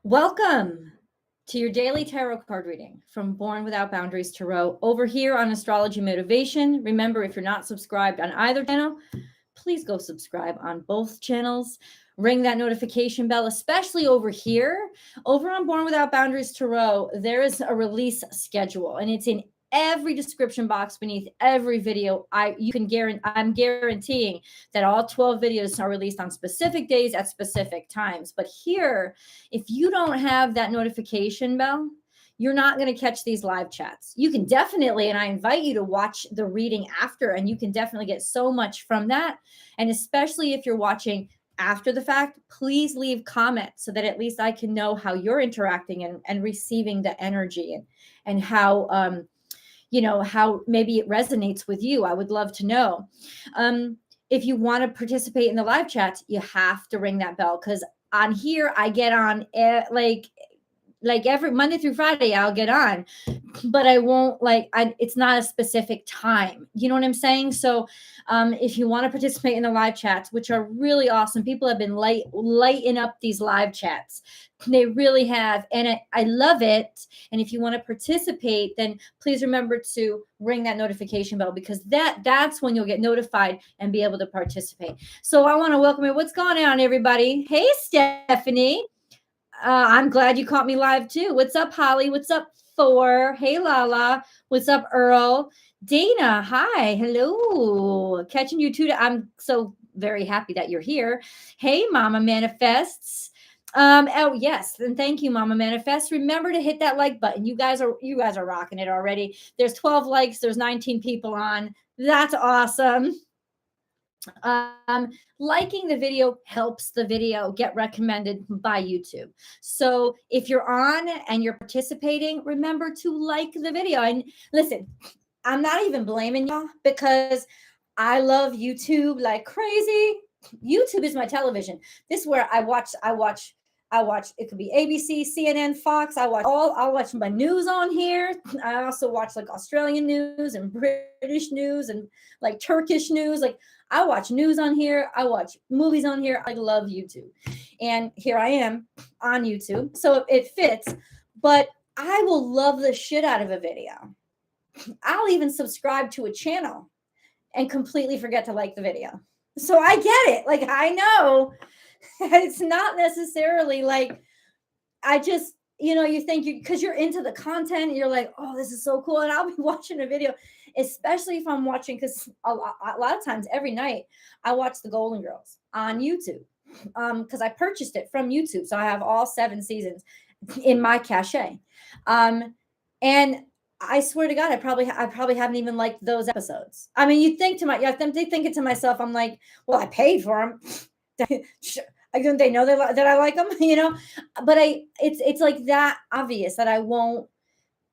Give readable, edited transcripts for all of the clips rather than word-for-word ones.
Welcome to your daily tarot card reading from Born Without Boundaries Tarot over here on Astrology Motivation. Remember, if you're not subscribed on either channel, please go subscribe on both channels. Ring that notification bell, especially over here. Over on Born Without Boundaries Tarot, there is a release schedule, and it's in every description box beneath every video. I'm guaranteeing that all 12 videos are released on specific days at specific times. But here, if you don't have that notification bell, you're not going to catch these live chats. You can definitely, and I invite you to watch the reading after, and you can definitely get so much from that. And especially if you're watching after the fact, please leave comments so that at least I can know how you're interacting and receiving the energy and how, how maybe it resonates with you. I would love to know. If you want to participate in the live chats, you have to ring that bell, because on here I get on like every Monday through Friday I'll get on, but I won't it's not a specific time. You know what I'm saying? So if you want to participate in the live chats, which are really awesome, people have been lighting up these live chats. They really have. And I love it. And if you want to participate, then please remember to ring that notification bell, because that's when you'll get notified and be able to participate. So I want to welcome you. What's going on, everybody? Hey, Stephanie. I'm glad you caught me live too. What's up, Holly? What's up, Thor? Hey, Lala. What's up, Earl? Dana, hi. Hello. Catching you too. I'm so very happy that you're here. Hey, Mama Manifests. Oh yes, and thank you, Mama Manifest. Remember to hit that like button. You guys are rocking it already. There's 12 likes. There's 19 people on. That's awesome. Liking the video helps the video get recommended by YouTube. So if you're on and you're participating, remember to like the video. And listen, I'm not even blaming y'all, because I love YouTube like crazy. YouTube is my television. This is where I watch. It could be ABC, CNN, Fox. I'll watch my news on here. I also watch like Australian news and British news and like Turkish news. Like I watch news on here. I watch movies on here. I love YouTube. And here I am on YouTube. So it fits, but I will love the shit out of a video. I'll even subscribe to a channel and completely forget to like the video. So I get it. Like I know it's not necessarily like, I just, you think because you're into the content, you're like, oh, this is so cool. And I'll be watching a video, especially if I'm watching, because a lot of times every night I watch the Golden Girls on YouTube, because I purchased it from YouTube. So I have all 7 seasons in my cache. And I swear to God, I probably haven't even liked those episodes. I mean, you think it to myself, I'm like, well, I paid for them. Don't they know that I like them, but it's like that obvious that I won't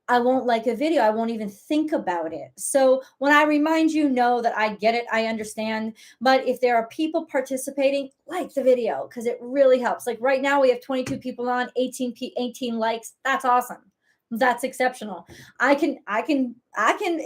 like a video. I won't even think about it. So when I remind you, know that I get it, I understand. But if there are people participating, like the video, because it really helps. Like right now we have 22 people on, 18 likes. That's awesome. That's exceptional. I can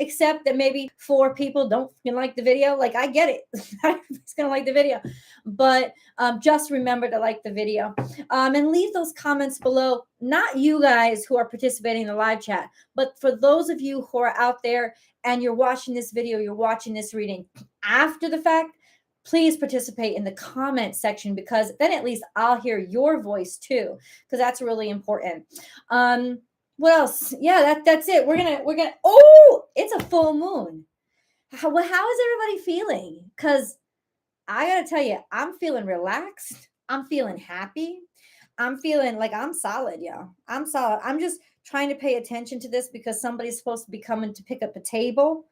accept that maybe 4 people don't like the video. Like I get it. It's gonna like the video, but just remember to like the video, and leave those comments below. Not you guys who are participating in the live chat, but for those of you who are out there and you're watching this video, you're watching this reading after the fact, please participate in the comment section, because then at least I'll hear your voice too, because that's really important. What else? Yeah, that's it. We're gonna. Oh, it's a full moon. How is everybody feeling? Because I gotta tell you, I'm feeling relaxed. I'm feeling happy. I'm feeling like I'm solid, y'all. I'm solid. I'm just trying to pay attention to this, because somebody's supposed to be coming to pick up a table.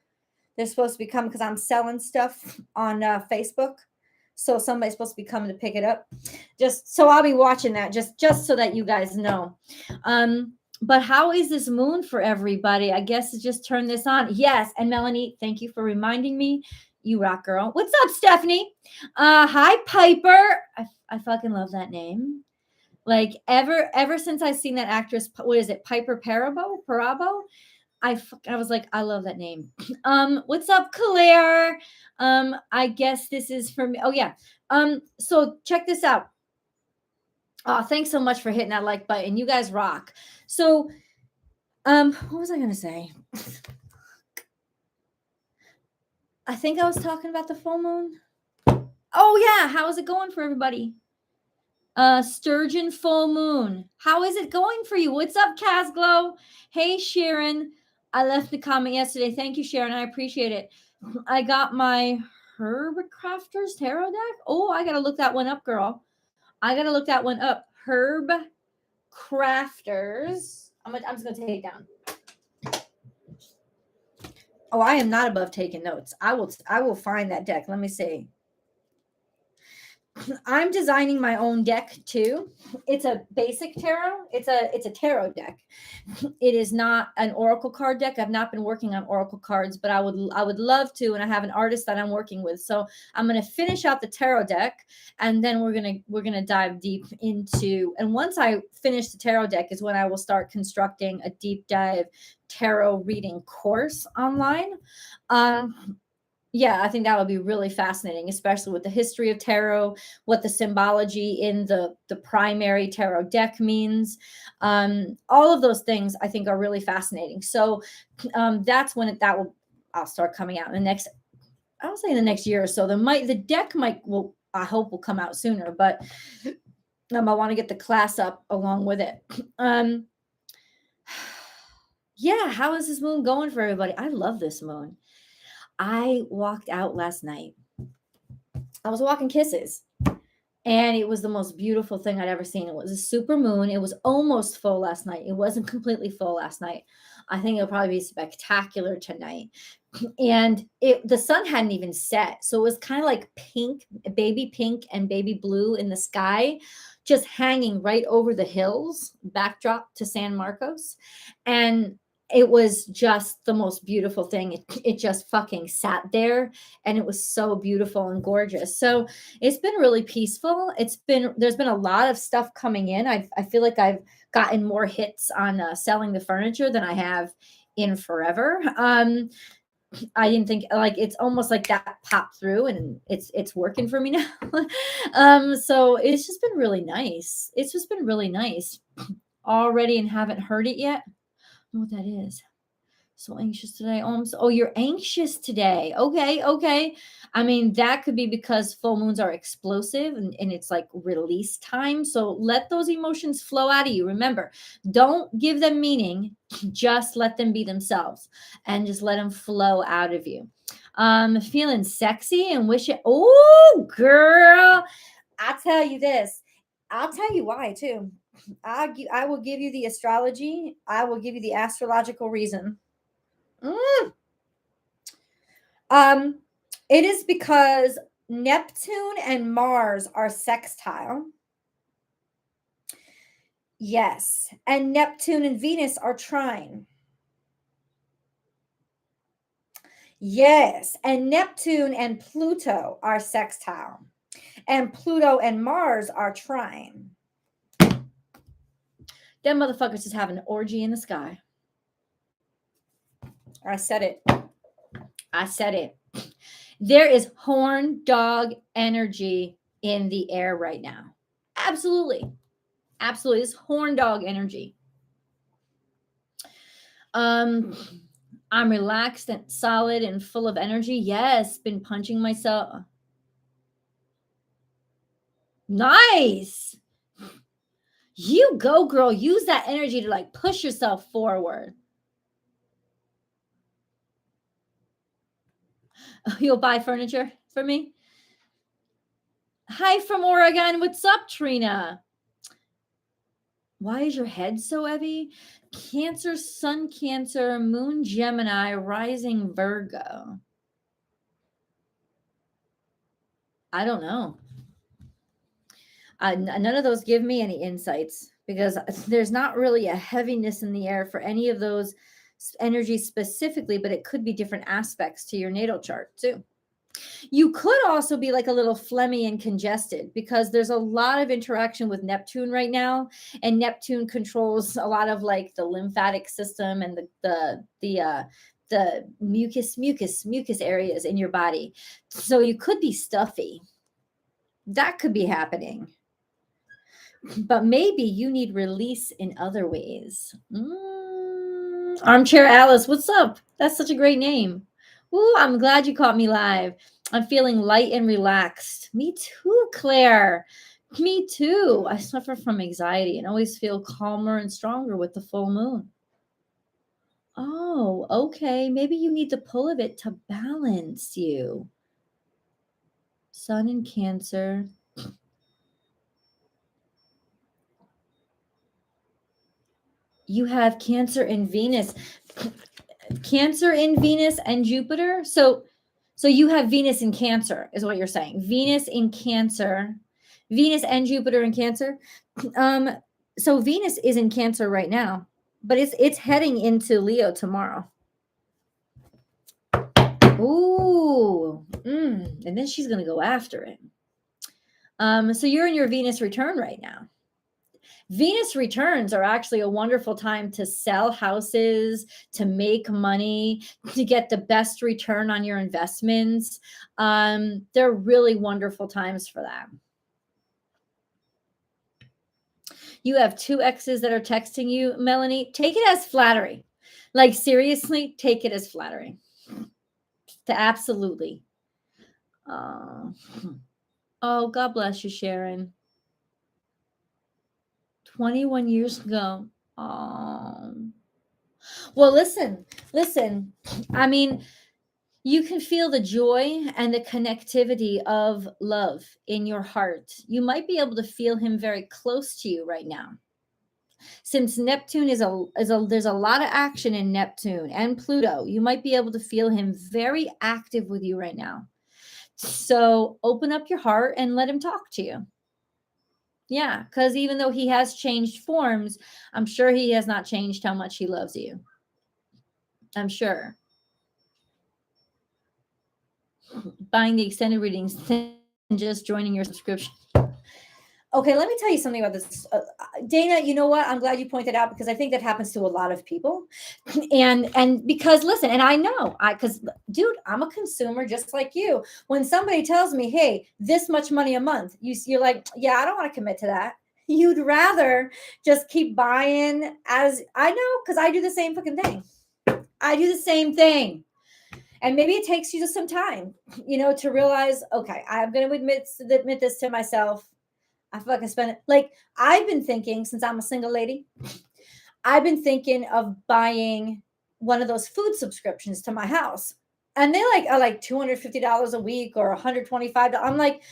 They're supposed to be coming because I'm selling stuff on Facebook. So somebody's supposed to be coming to pick it up. Just so I'll be watching that, just so that you guys know. But how is this moon for everybody? I guess just turn this on. Yes. And Melanie, thank you for reminding me. You rock, girl. What's up, Stephanie? Hi, Piper. I fucking love that name. Like ever since I've seen that actress, what is it? Piper Parabo? I was like, I love that name. What's up, Claire? I guess this is for me. Oh yeah. So check this out. Oh, thanks so much for hitting that like button. You guys rock. So, what was I going to say? I think I was talking about the full moon. Oh yeah, how is it going for everybody? Sturgeon full moon. How is it going for you? What's up, Casglow? Hey, Sharon. I left the comment yesterday. Thank you, Sharon. I appreciate it. I got my Herb Crafters Tarot deck. Oh, I gotta look that one up, girl. I gotta look that one up. Herb Crafters. I'm just gonna take it down. Oh, I am not above taking notes. I will find that deck. Let me see. I'm designing my own deck too. It's a basic tarot. It's a tarot deck. It is not an oracle card deck. I've not been working on oracle cards, but I would love to, and I have an artist that I'm working with. So I'm going to finish out the tarot deck, and then we're going to dive deep into, and once I finish the tarot deck is when I will start constructing a deep dive tarot reading course online. Yeah, I think that would be really fascinating, especially with the history of tarot, what the symbology in the primary tarot deck means. All of those things I think are really fascinating. So that's when I'll start coming out in the next, I would say in the next year or so. The deck I hope will come out sooner, but I want to get the class up along with it. Yeah, how is this moon going for everybody? I love this moon. I walked out last night. I was walking Kisses, and it was the most beautiful thing I'd ever seen. It was a super moon. It was almost full last night. It wasn't completely full last night. I think it'll probably be spectacular tonight. And the sun hadn't even set. So it was kind of like pink and baby blue in the sky, just hanging right over the hills, backdrop to San Marcos. And it was just the most beautiful thing. It just fucking sat there, and it was so beautiful and gorgeous. So it's been really peaceful. There's been a lot of stuff coming in. I feel like I've gotten more hits on selling the furniture than I have in forever. I didn't think, like, it's almost like that popped through, and it's working for me now. So it's just been really nice. It's just been really nice already, and haven't heard it yet. I don't know what that is. So anxious today. Oh, you're anxious today. Okay. I mean, that could be because full moons are explosive, and it's like release time. So let those emotions flow out of you. Remember, don't give them meaning. Just let them be themselves, and just let them flow out of you. Feeling sexy and wish it. Oh, girl. I'll tell you this. I'll tell you why too. I will give you the astrology. I will give you the astrological reason. It is because Neptune and Mars are sextile. Yes. And Neptune and Venus are trine. Yes. And Neptune and Pluto are sextile. And Pluto and Mars are trine. Them motherfuckers just have an orgy in the sky. I said it. There is horn dog energy in the air right now. Absolutely. It's horn dog energy. I'm relaxed and solid and full of energy. Yes, been punching myself. Nice. You go, girl. Use that energy to like push yourself forward. You'll buy furniture for me? Hi from Oregon. What's up, Trina? Why is your head so heavy? Cancer, Sun Cancer, Moon Gemini, Rising Virgo. I don't know. None of those give me any insights, because there's not really a heaviness in the air for any of those energies specifically, but it could be different aspects to your natal chart too. You could also be like a little phlegmy and congested, because there's a lot of interaction with Neptune right now, and Neptune controls a lot of like the lymphatic system and the mucus areas in your body. So you could be stuffy. That could be happening. but maybe you need release in other ways. Armchair Alice, what's up? That's such a great name. Ooh, I'm glad you caught me live. I'm feeling light and relaxed. Me too, Claire. Me too. I suffer from anxiety and always feel calmer and stronger with the full moon. Oh, okay. Maybe you need the pull of it to balance you. Sun in Cancer. You have Cancer in Venus. Cancer in Venus and Jupiter. So you have Venus in Cancer, is what you're saying. Venus in Cancer. Venus and Jupiter in Cancer. So Venus is in Cancer right now, but it's heading into Leo tomorrow. Ooh, and then she's gonna go after it. So you're in your Venus return right now. Venus returns are actually a wonderful time to sell houses, to make money, to get the best return on your investments. They're really wonderful times for that. You have 2 exes that are texting you, Melanie. Take it as flattery. Like, seriously, take it as flattery. Absolutely. Oh, God bless you, Sharon. 21 years ago. Oh. Well, listen. I mean, you can feel the joy and the connectivity of love in your heart. You might be able to feel him very close to you right now. Since Neptune there's a lot of action in Neptune and Pluto, you might be able to feel him very active with you right now. So open up your heart and let him talk to you. Yeah, because even though he has changed forms, I'm sure he has not changed how much he loves you. I'm sure. Buying the extended readings and just joining your subscription. Okay, let me tell you something about this. Dana, you know what? I'm glad you pointed out, because I think that happens to a lot of people. And because, listen, and I know, because dude, I'm a consumer just like you. When somebody tells me, hey, this much money a month, you're like, yeah, I don't want to commit to that. You'd rather just keep buying, as I know, because I do the same fucking thing. I do the same thing. And maybe it takes you just some time, to realize, okay, I'm going to admit this to myself. I fucking spend it. Like, I've been thinking, since I'm a single lady, I've been thinking of buying one of those food subscriptions to my house. And they are like $250 a week or $125. I'm like,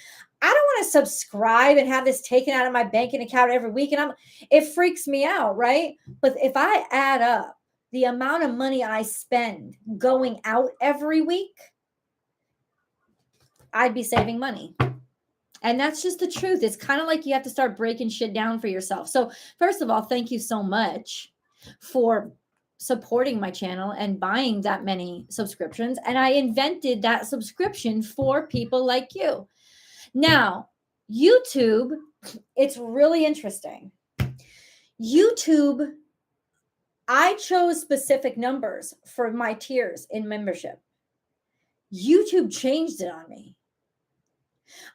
I don't want to subscribe and have this taken out of my banking account every week. And it freaks me out, right? But if I add up the amount of money I spend going out every week, I'd be saving money. And that's just the truth. It's kind of like you have to start breaking shit down for yourself. So first of all, thank you so much for supporting my channel and buying that many subscriptions. And I invented that subscription for people like you. Now, YouTube, it's really interesting. YouTube, I chose specific numbers for my tiers in membership. YouTube changed it on me.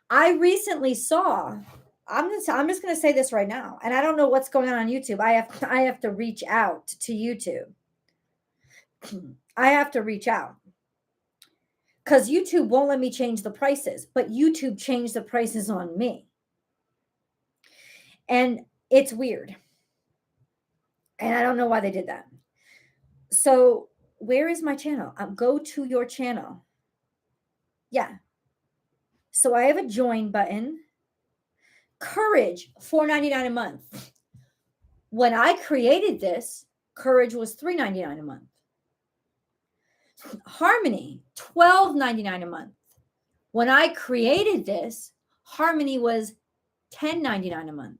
I recently saw, I'm just going to say this right now, and I don't know what's going on YouTube. I have to reach out to YouTube. I have to reach out, because YouTube won't let me change the prices, but YouTube changed the prices on me. And it's weird. And I don't know why they did that. So where is my channel? Go to your channel. Yeah. So I have a join button. Courage, $4.99 a month. When I created this, Courage was $3.99 a month. Harmony, $12.99 a month. When I created this, Harmony was $10.99 a month.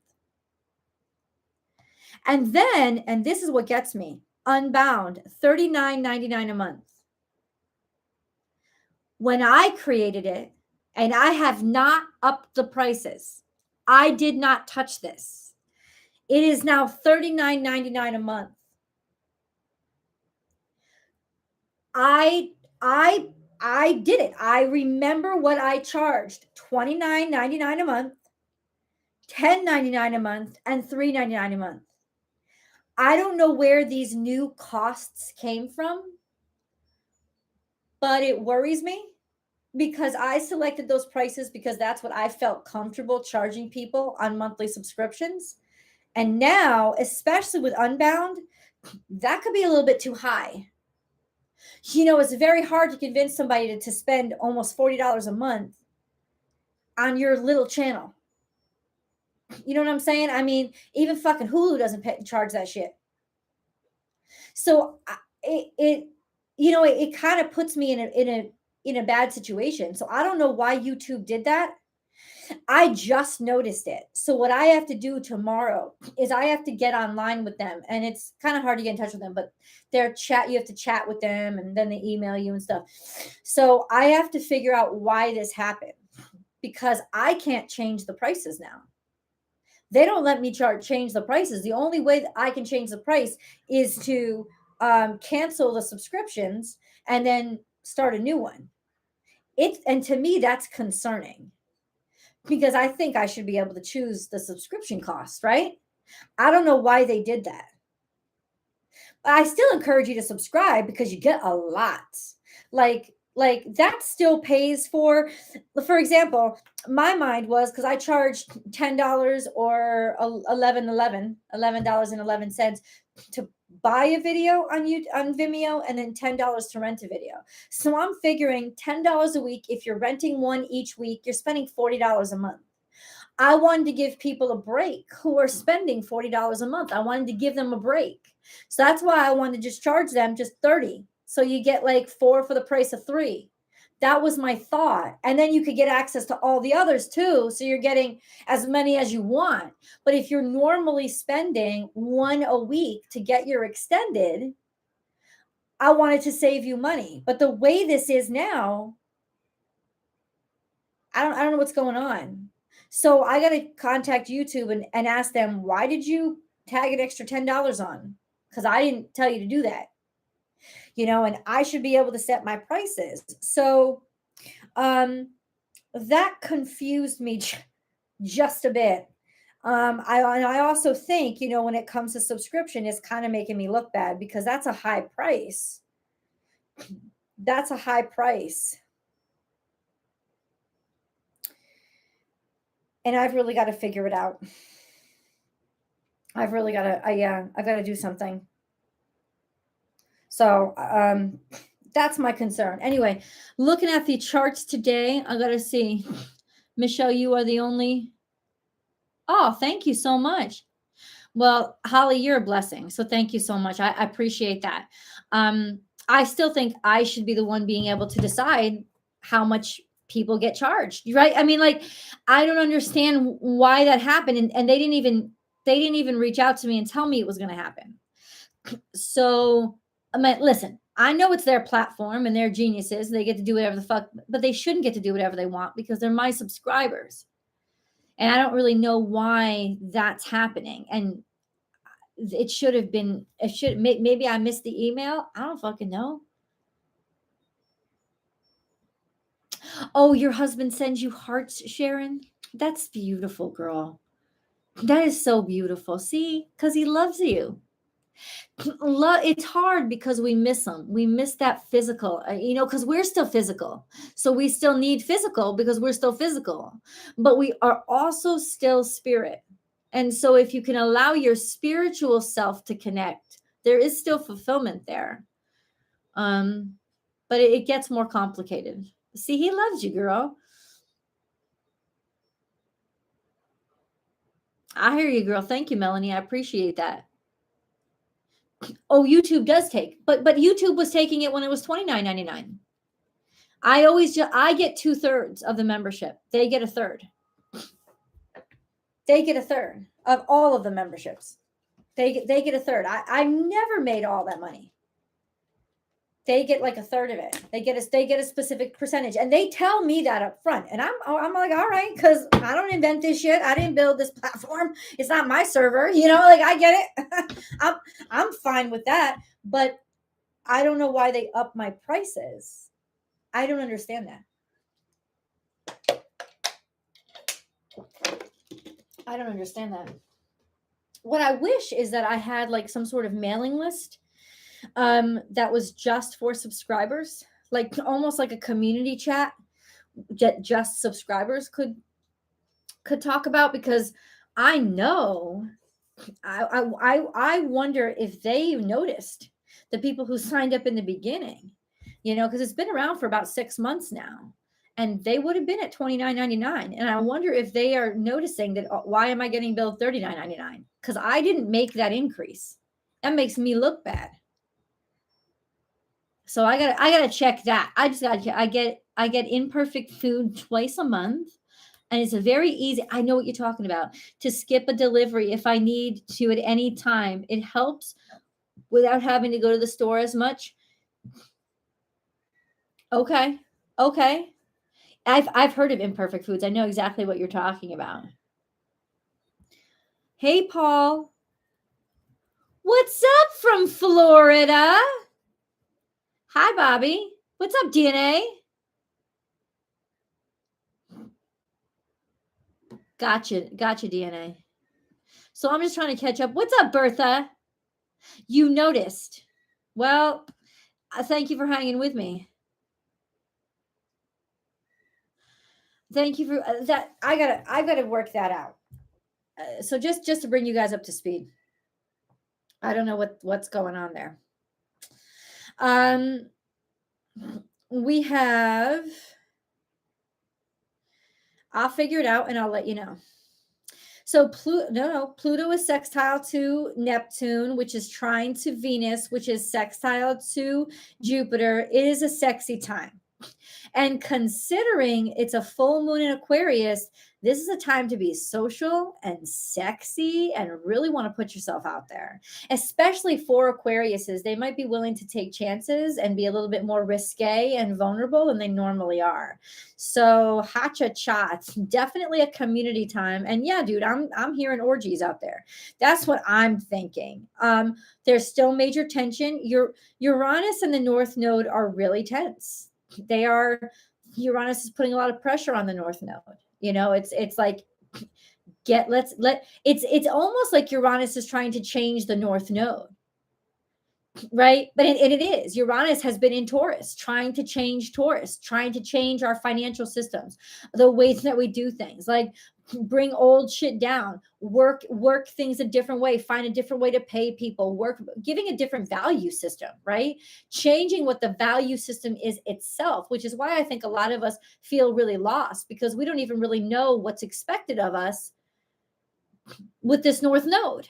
And then, and this is what gets me, Unbound, $39.99 a month. When I created it, and I have not upped the prices, I did not touch this. It is now $39.99 a month. I did it. I remember what I charged, $29.99 a month $10.99 a month, and $3.99 a month. I don't know where these new costs came from, but it worries me because I selected those prices because that's what I felt comfortable charging people on monthly subscriptions. And now, especially with Unbound, that could be a little bit too high. It's very hard to convince somebody to spend almost $40 a month on your little channel. You know what I'm saying? I mean, even fucking Hulu doesn't charge that shit. So it kind of puts me in a bad situation. So I don't know why YouTube did that. I just noticed it. So what I have to do tomorrow is I have to get online with them, and it's kind of hard to get in touch with them, but you have to chat with them, and then they email you and stuff. So I have to figure out why this happened, because I can't change the prices now. They don't let me change the prices. The only way that I can change the price is to cancel the subscriptions and then start a new one. And to me, that's concerning, because I think I should be able to choose the subscription cost, right? I don't know why they did that. But I still encourage you to subscribe because you get a lot. Like that still pays for example, my mind was, because I charged $10 or $11.11 to buy a video on Vimeo, and then $10 to rent a video. So I'm figuring $10 a week. If you're renting one each week, you're spending $40 a month. I wanted to give people a break who are spending $40 a month. I wanted to give them a break. So that's why I wanted to just charge them just $30. So you get like 4 for the price of 3. That was my thought. And then you could get access to all the others too. So you're getting as many as you want. But if you're normally spending 1 a week to get your extended, I wanted to save you money. But the way this is now, I don't know what's going on. So I got to contact YouTube and ask them, why did you tag an extra $10 on? Because I didn't tell you to do that. And I should be able to set my prices. So that confused me just a bit. I also think, when it comes to subscription, it's kind of making me look bad, because that's a high price. That's a high price. And I've really got to figure it out. I've really got to, I've got to do something. So that's my concern. Anyway, looking at the charts today, I got to see. Michelle, you are the only. Oh, thank you so much. Well, Holly, you're a blessing. So thank you so much. I appreciate that. I still think I should be the one being able to decide how much people get charged, right? I mean, like, I don't understand why that happened. And they didn't even reach out to me and tell me it was going to happen. So, I mean, listen, I know it's their platform and they're geniuses. They get to do whatever the fuck, but they shouldn't get to do whatever they want, because they're my subscribers. And I don't really know why that's happening. And it should have been, maybe I missed the email. I don't fucking know. Oh, your husband sends you hearts, Sharon? That's beautiful, girl. That is so beautiful. See, because he loves you. It's hard because we miss him. We miss that physical, because we're still physical. So we still need physical because we're still physical, but we are also still spirit. And so if you can allow your spiritual self to connect, there is still fulfillment there. But it gets more complicated. See, he loves you, girl. I hear you, girl. Thank you, Melanie. I appreciate that. Oh, YouTube does take, but YouTube was taking it when it was $29.99. I get 2/3 of the membership. They get 1/3. They get 1/3 of all of the memberships. They get 1/3. I never made all that money. They get like 1/3 of it. They get a specific percentage, and they tell me that up front. And I'm like, all right, because I don't invent this shit. I didn't build this platform. It's not my server. Like, I get it. I'm fine with that. But I don't know why they up my prices. I don't understand that. I don't understand that. What I wish is that I had like some sort of mailing list that was just for subscribers, like almost like a community chat that just subscribers could talk about, because I know I wonder if they noticed the people who signed up in the beginning, because it's been around for about 6 months now, and they would have been at $29.99. And I wonder if they are noticing that, why am I getting billed $39.99? Because I didn't make that increase. That makes me look bad. So I gotta check that. I get imperfect food twice a month. And it's a very easy, I know what you're talking about, to skip a delivery if I need to at any time. It helps without having to go to the store as much. Okay. I've heard of imperfect foods. I know exactly what you're talking about. Hey, Paul. What's up from Florida? Hi, Bobby. What's up, DNA? Gotcha, DNA. So I'm just trying to catch up. What's up, Bertha? You noticed. Well, thank you for hanging with me. Thank you for that. I gotta work that out. So just to bring you guys up to speed. I don't know what's going on there. We have. I'll figure it out and I'll let you know. So Pluto is sextile to Neptune, which is trine to Venus, which is sextile to Jupiter. It is a sexy time. And considering it's a full moon in Aquarius, this is a time to be social and sexy and really want to put yourself out there, especially for Aquariuses. They might be willing to take chances and be a little bit more risque and vulnerable than they normally are. So ha-cha-cha, it's definitely a community time. And yeah, dude, I'm hearing orgies out there. That's what I'm thinking. There's still major tension. Uranus and the North Node are really tense. Uranus is putting a lot of pressure on the North Node. It's like it's almost like Uranus is trying to change the North Node, right? But it is. Uranus has been in Taurus, trying to change our financial systems, the ways that we do things, like bring old shit down, work things a different way, find a different way to pay people, giving a different value system, right? Changing what the value system is itself, which is why I think a lot of us feel really lost, because we don't even really know what's expected of us with this North Node.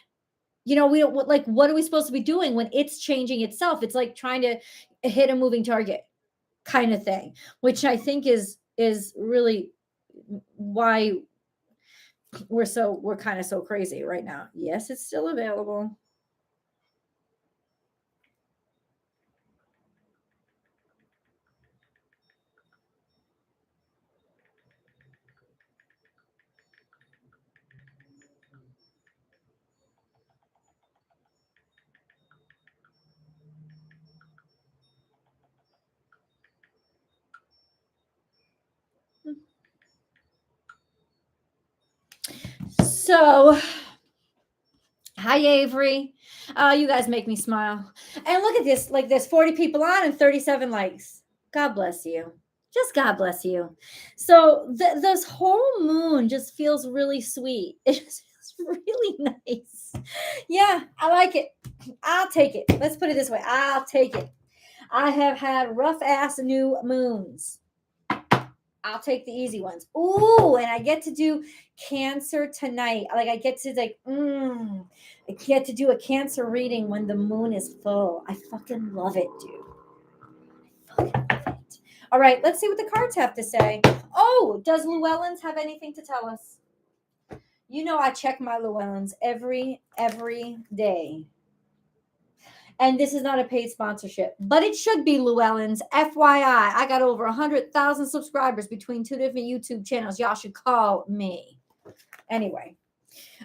We don't, what are we supposed to be doing when it's changing itself? It's like trying to hit a moving target kind of thing, which I think is really why we're kind of so crazy right now. Yes, it's still available. So, hi, Avery. You guys make me smile. And look at this, like there's 40 people on and 37 likes. God bless you. Just God bless you. So this whole moon just feels really sweet. It just feels really nice. Yeah, I like it. I'll take it. Let's put it this way. I'll take it. I have had rough ass new moons. I'll take the easy ones. Ooh, and I get to do Cancer tonight. Like I get to I get to do a Cancer reading when the moon is full. I fucking love it, dude. I fucking love it. All right, let's see what the cards have to say. Oh, does Llewellyn's have anything to tell us? I check my Llewellyn's every day. And this is not a paid sponsorship, but it should be Llewellyn's. FYI, I got over 100,000 subscribers between 2 different YouTube channels. Y'all should call me. Anyway,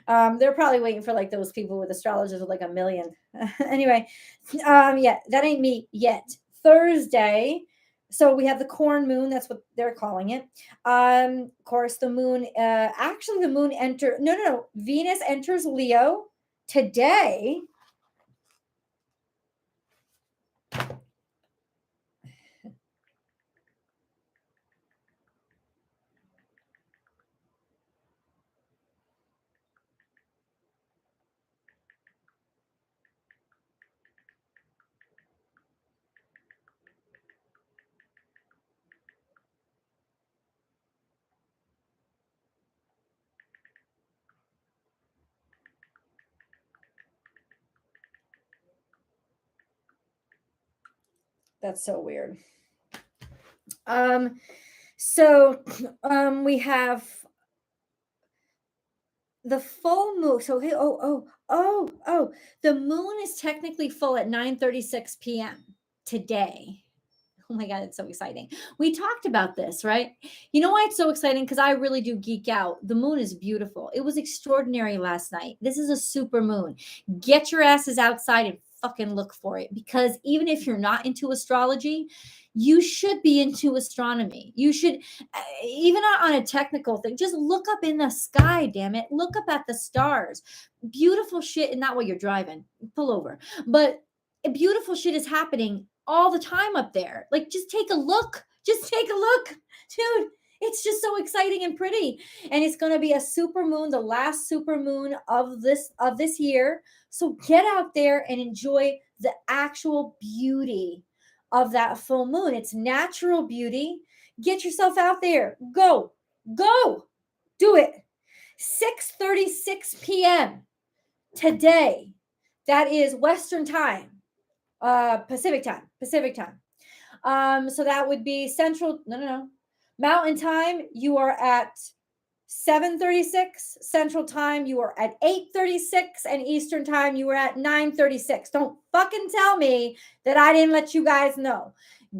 they're probably waiting for like those people with astrologers with like 1 million. Anyway, yeah, that ain't me yet. Thursday, So we have the corn moon. That's what they're calling it. Of course, the moon, actually the moon Venus enters Leo today. That's so weird. So we have the full moon. So the moon is technically full at 9:36 p.m. today. Oh my God, it's so exciting. We talked about this, right? You know why it's so exciting? Because I really do geek out. The moon is beautiful. It was extraordinary last night. This is a super moon. Get your asses outside and fucking look for it. Because even if you're not into astrology, you should be into astronomy. You should, even on a technical thing, just look up in the sky, damn it. Look up at the stars. Beautiful shit. And not while you're driving. Pull over. But beautiful shit is happening all the time up there. Like, just take a look. Just take a look, dude. It's just so exciting and pretty. And it's going to be a super moon, the last super moon of this year. So get out there and enjoy the actual beauty of that full moon. It's natural beauty. Get yourself out there. Go. Do it. 6:36 p.m. today. That is Western time. Pacific time. So that would be Central. No. Mountain time, you are at 7:36. Central time, you are at 8:36, and Eastern time, you are at 9:36. Don't fucking tell me that I didn't let you guys know.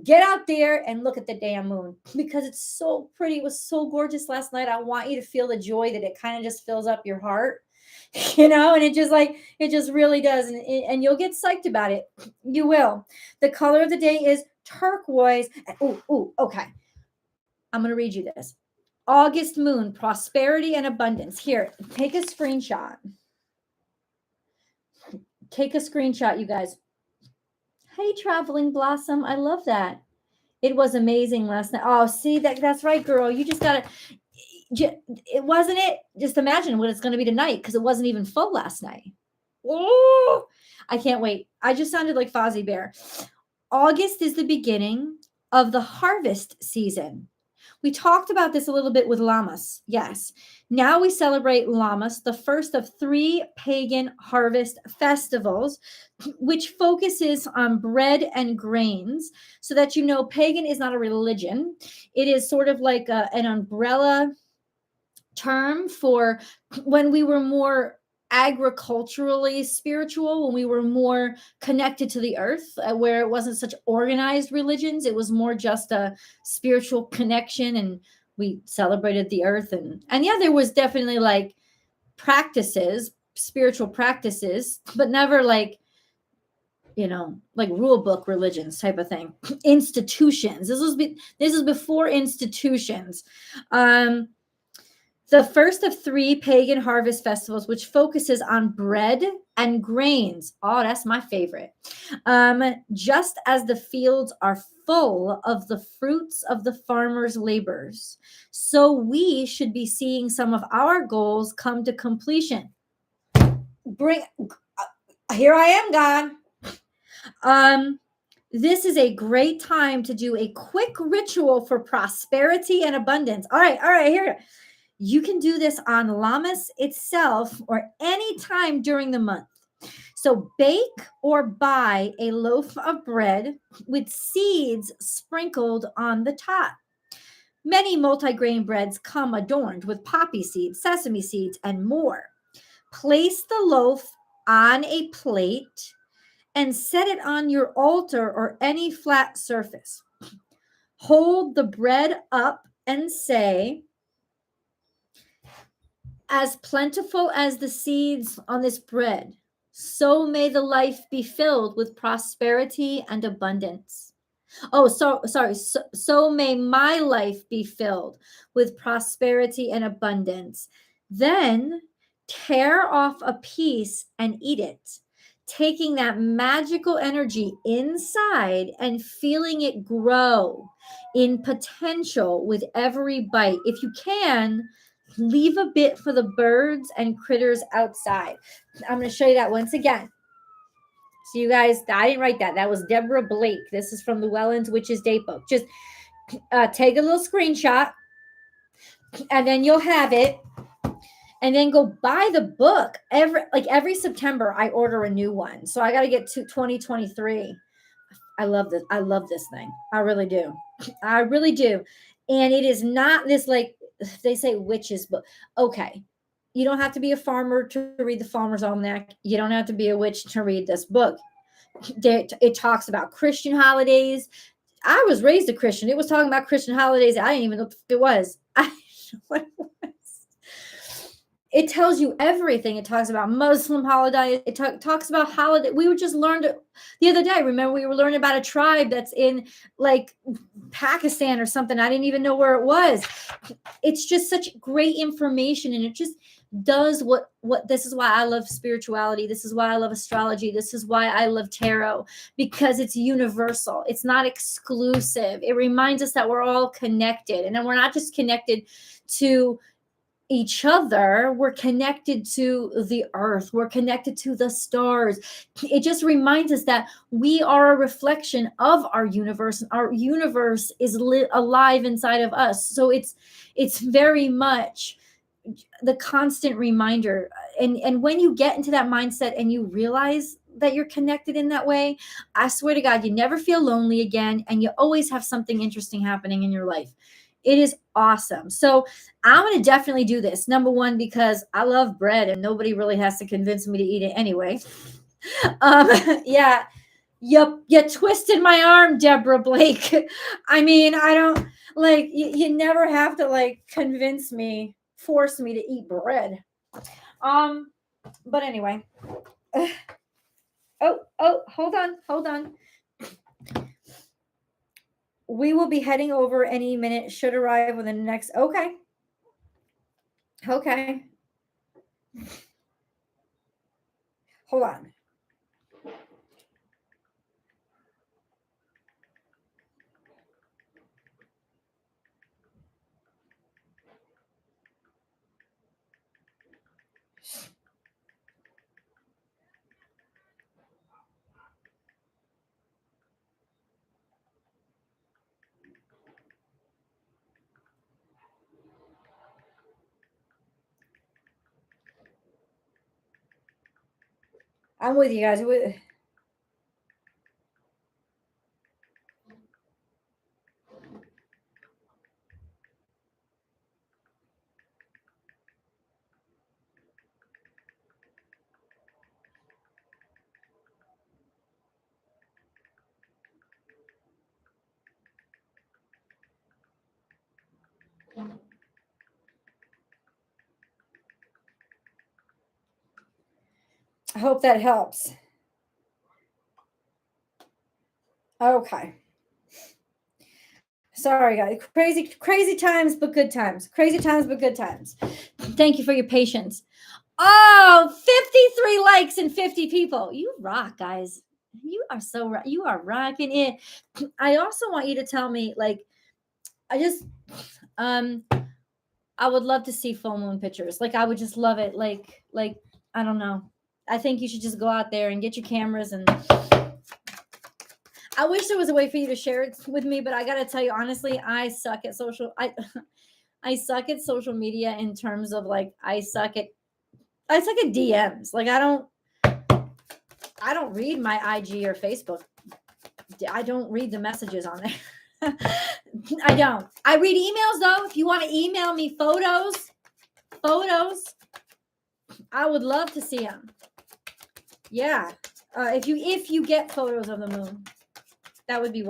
Get out there and look at the damn moon because it's so pretty. It was so gorgeous last night. I want you to feel the joy that it kind of just fills up your heart. And it just really does. And you'll get psyched about it. You will. The color of the day is turquoise. Okay. I'm going to read you this. August moon, prosperity and abundance. Here, take a screenshot. You guys. Hey, traveling blossom. I love that. It was amazing last night. Oh, see, that's right, girl. You just got to. It wasn't it. Just imagine what it's going to be tonight because it wasn't even full last night. Oh, I can't wait. I just sounded like Fozzie Bear. August is the beginning of the harvest season. We talked about this a little bit with Llamas. Yes. Now we celebrate Llamas, the first of 3 pagan harvest festivals, which focuses on bread and grains, so that pagan is not a religion. It is sort of like an umbrella term for when we were more agriculturally spiritual, when we were more connected to the earth, where it wasn't such organized religions. It was more just a spiritual connection, and we celebrated the earth. And yeah, there was definitely like spiritual practices, but never like rule book religions type of thing. Institutions. This is before institutions. The first of 3 pagan harvest festivals, which focuses on bread and grains. Oh, that's my favorite. Just as the fields are full of the fruits of the farmer's labors, so we should be seeing some of our goals come to completion. Here I am, God. This is a great time to do a quick ritual for prosperity and abundance. All right, here. You can do this on Llamas itself or any time during the month. So bake or buy a loaf of bread with seeds sprinkled on the top. Many multigrain breads come adorned with poppy seeds, sesame seeds, and more. Place the loaf on a plate and set it on your altar or any flat surface. Hold the bread up and say, "As plentiful as the seeds on this bread, so may the life be filled with prosperity and abundance." Oh, so sorry. So may my life be filled with prosperity and abundance. Then tear off a piece and eat it, taking that magical energy inside and feeling it grow in potential with every bite. If you can, leave a bit for the birds and critters outside. I'm going to show you that once again. So you guys, I didn't write that. That was Deborah Blake. This is from Llewellyn's Witch's Datebook. Just take a little screenshot, and then you'll have it. And then go buy the book. Every September, I order a new one. So I got to get to 2023. I love this. I love this thing. I really do. I really do. And it is not this, like they say, witches book. Okay. You don't have to be a farmer to read the Farmer's Almanac. You don't have to be a witch to read this book. It talks about Christian holidays. I was raised a Christian. It was talking about Christian holidays. I didn't even know what it was. I didn't know what it was. It tells you everything. It talks about Muslim holidays. It talks about holiday. We were just learned the other day. Remember, we were learning about a tribe that's in like Pakistan or something. I didn't even know where it was. It's just such great information, and it just does what this is why I love spirituality. This is why I love astrology. This is why I love tarot, because it's universal. It's not exclusive. It reminds us that we're all connected, and then we're not just connected to each other, we're connected to the earth, we're connected to the stars. It just reminds us that we are a reflection of our universe, and our universe is alive inside of us. So it's very much the constant reminder. And when you get into that mindset and you realize that you're connected in that way, I swear to God, you never feel lonely again, and you always have something interesting happening in your life. It is awesome. So I'm going to definitely do this. Number one, because I love bread and nobody really has to convince me to eat it anyway. Yeah, you twisted my arm, Deborah Blake. I mean, I don't like, you never have to like force me to eat bread. But anyway. Oh, hold on. We will be heading over any minute, should arrive within the next. Okay. Hold on. I'm with you guys. I hope that helps. Okay. Sorry, guys. Crazy times, but good times. Crazy times, but good times. Thank you for your patience. Oh, 53 likes and 50 people. You rock, guys. You are rocking it. I also want you to tell me, like, I would love to see full moon pictures. Like, I would just love it. Like, I don't know. I think you should just go out there and get your cameras. And I wish there was a way for you to share it with me, but I got to tell you, honestly, I suck at I suck at social media in terms of like, I suck at DMs. Like, I don't read my IG or Facebook. I don't read the messages on there. I don't. I read emails though. If you want to email me photos, I would love to see them. Yeah. If you get photos of the moon, that would be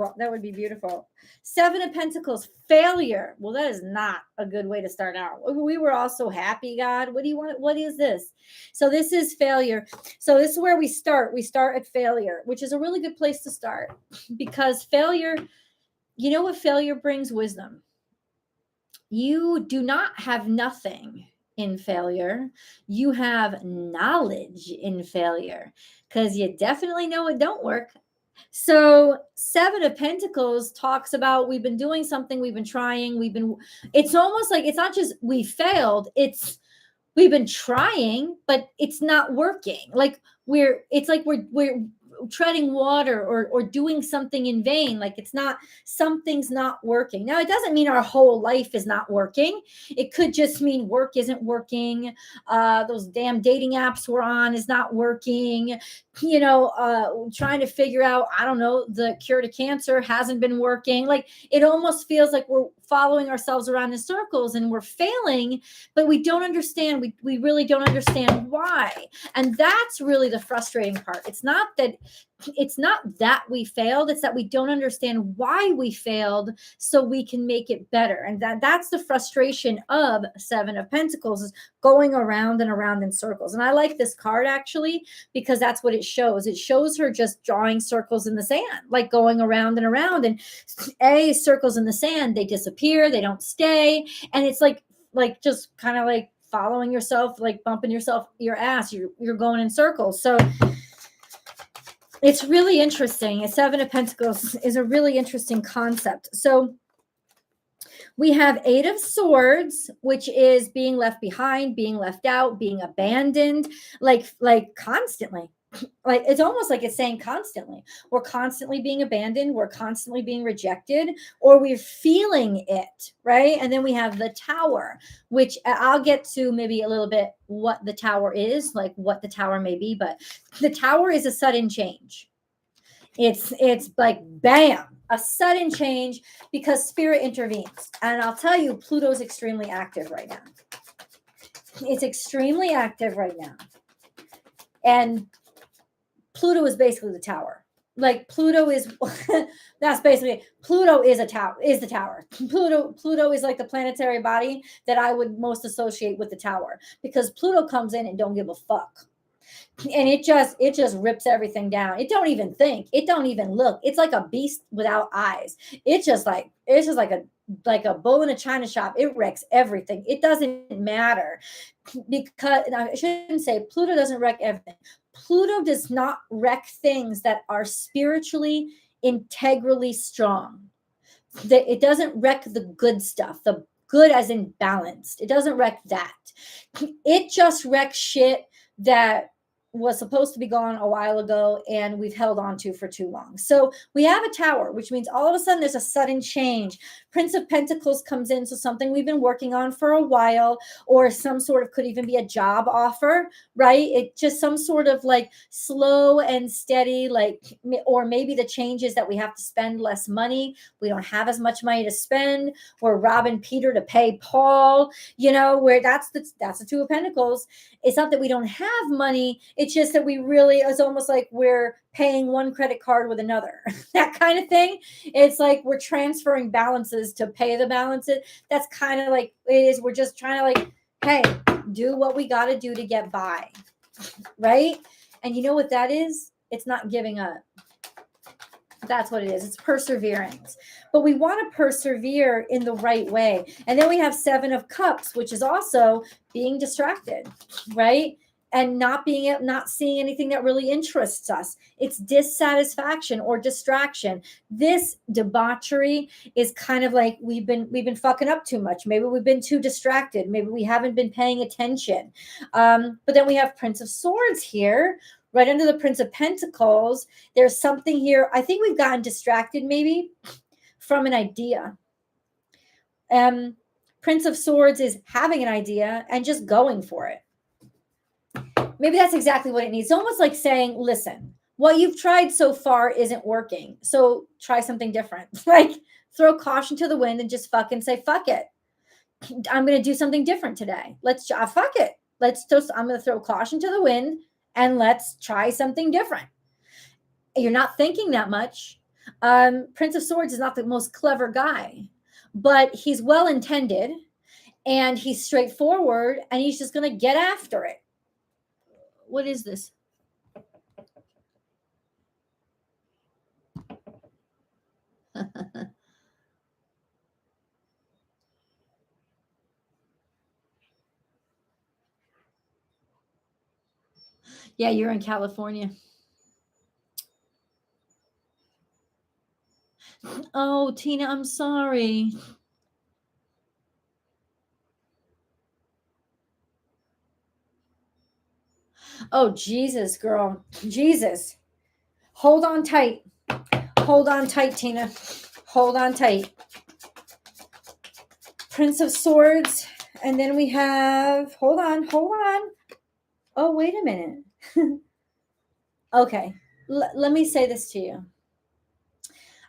beautiful. Seven of Pentacles, failure. Well, that is not a good way to start out. We were all so happy, God. What do you want? What is this? So this is failure. So this is where we start. We start at failure, which is a really good place to start, because failure, you know what failure brings? Wisdom. You do not have nothing in failure. You have knowledge in failure, because you definitely know it don't work. So Seven of Pentacles talks about we've been doing something, we've been trying, it's almost like it's not just we failed, it's we've been trying, but it's not working. Like we're treading water or doing something in vain. Like something's not working. Now, it doesn't mean our whole life is not working. It could just mean work isn't working. Those damn dating apps we're on is not working. Trying to figure out, I don't know, the cure to cancer hasn't been working. Like it almost feels like we're following ourselves around in circles and we're failing, but we don't understand. We really don't understand why. And that's really the frustrating part. It's not that we failed, it's that we don't understand why we failed, so we can make it better. And that's the frustration of Seven of Pentacles, is going around and around in circles. And I like this card actually, because that's what it shows. It shows her just drawing circles in the sand, like going around and around, and circles in the sand, they disappear, they don't stay. And it's like just kind of like following yourself, like bumping yourself, your ass, you're going in circles. So it's really interesting. A Seven of Pentacles is a really interesting concept. So we have Eight of Swords, which is being left behind, being left out, being abandoned, like constantly. Like it's almost like it's saying constantly. We're constantly being abandoned, we're constantly being rejected, or we're feeling it, right? And then we have the Tower, which I'll get to maybe a little bit what the Tower is, like what the Tower may be, but the Tower is a sudden change. It's like bam, a sudden change, because Spirit intervenes. And I'll tell you, Pluto's extremely active right now. It's extremely active right now. And Pluto is basically the Tower. Like Pluto is that's basically Pluto is the Tower. Pluto is like the planetary body that I would most associate with the Tower, because Pluto comes in and don't give a fuck. And it just rips everything down. It don't even think. It don't even look. It's like a beast without eyes. It's just like a bull in a china shop. It wrecks everything. It doesn't matter, because I shouldn't say Pluto doesn't wreck everything. Pluto does not wreck things that are spiritually integrally strong. It doesn't wreck the good stuff, the good as in balanced. It doesn't wreck that. It just wrecks shit that was supposed to be gone a while ago and we've held on to for too long. So we have a Tower, which means all of a sudden there's a sudden change. Prince of Pentacles comes in, so something we've been working on for a while, or some sort of, could even be a job offer, right? It just some sort of like slow and steady, like, or maybe the change is that we have to spend less money. We don't have as much money to spend. We're robbing Peter to pay Paul, where that's the Two of Pentacles. It's not that we don't have money. It's just that it's almost like we're paying one credit card with another, that kind of thing. It's like we're transferring balances to pay the balances. That's kind of like it is. We're just trying to like, hey, do what we got to do to get by, right? And you know what that is? It's not giving up. That's what it is. It's perseverance. But we want to persevere in the right way. And then we have Seven of Cups, which is also being distracted, right? And not seeing anything that really interests us. It's dissatisfaction or distraction. This debauchery is kind of like we've been fucking up too much. Maybe we've been too distracted. Maybe we haven't been paying attention. But then we have Prince of Swords here, right under the Prince of Pentacles. There's something here. I think we've gotten distracted maybe from an idea. Prince of Swords is having an idea and just going for it. Maybe that's exactly what it needs. It's almost like saying, listen, what you've tried so far isn't working. So try something different. Like throw caution to the wind and just fucking say, fuck it. I'm going to do something different today. Fuck it. I'm going to throw caution to the wind and let's try something different. You're not thinking that much. Prince of Swords is not the most clever guy, but he's well intended and he's straightforward and he's just going to get after it. What is this? Yeah, you're in California. Oh, Tina, I'm sorry. Oh, Jesus, girl. Jesus. Hold on tight. Hold on tight, Tina. Hold on tight. Prince of Swords. And then we have, hold on. Oh, wait a minute. Okay. Let me say this to you.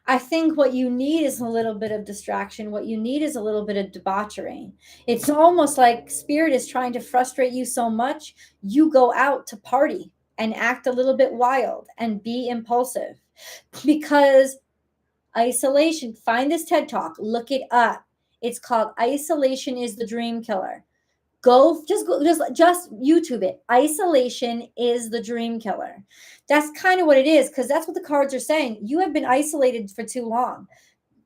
I think what you need is a little bit of distraction. What you need is a little bit of debauchery. It's almost like spirit is trying to frustrate you so much, you go out to party and act a little bit wild and be impulsive. Because isolation, find this TED Talk, look it up. It's called Isolation is the Dream Killer. Just YouTube it. Isolation is the dream killer. That's kind of what it is, because that's what the cards are saying. You have been isolated for too long.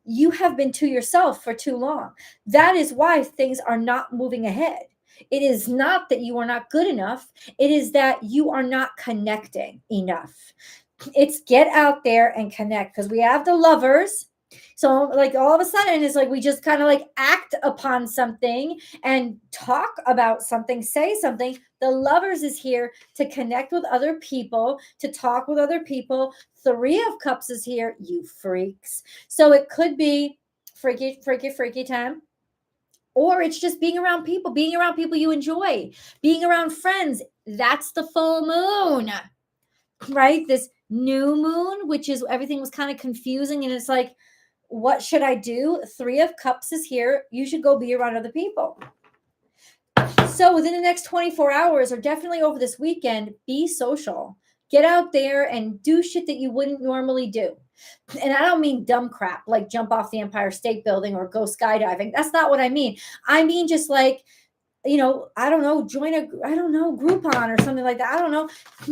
You have been to yourself for too long. That is why things are not moving ahead. It is not that you are not good enough. It is that you are not connecting enough. It's get out there and connect, because we have the Lovers. So like all of a sudden it's like we just kind of like act upon something and talk about something, say something. The Lovers is here to connect with other people, to talk with other people. Three of Cups is here, you freaks. So it could be freaky time. Or it's just being around people you enjoy, being around friends. That's the full moon, right? This new moon, which is everything was kind of confusing. And it's like, what should I do? Three of Cups is here. You should go be around other people. So within the next 24 hours, or definitely over this weekend, be social. Get out there and do shit that you wouldn't normally do. And I don't mean dumb crap like jump off the Empire State Building or go skydiving. That's not what I mean. I mean just like, I don't know, join a Groupon or something like that. I don't know.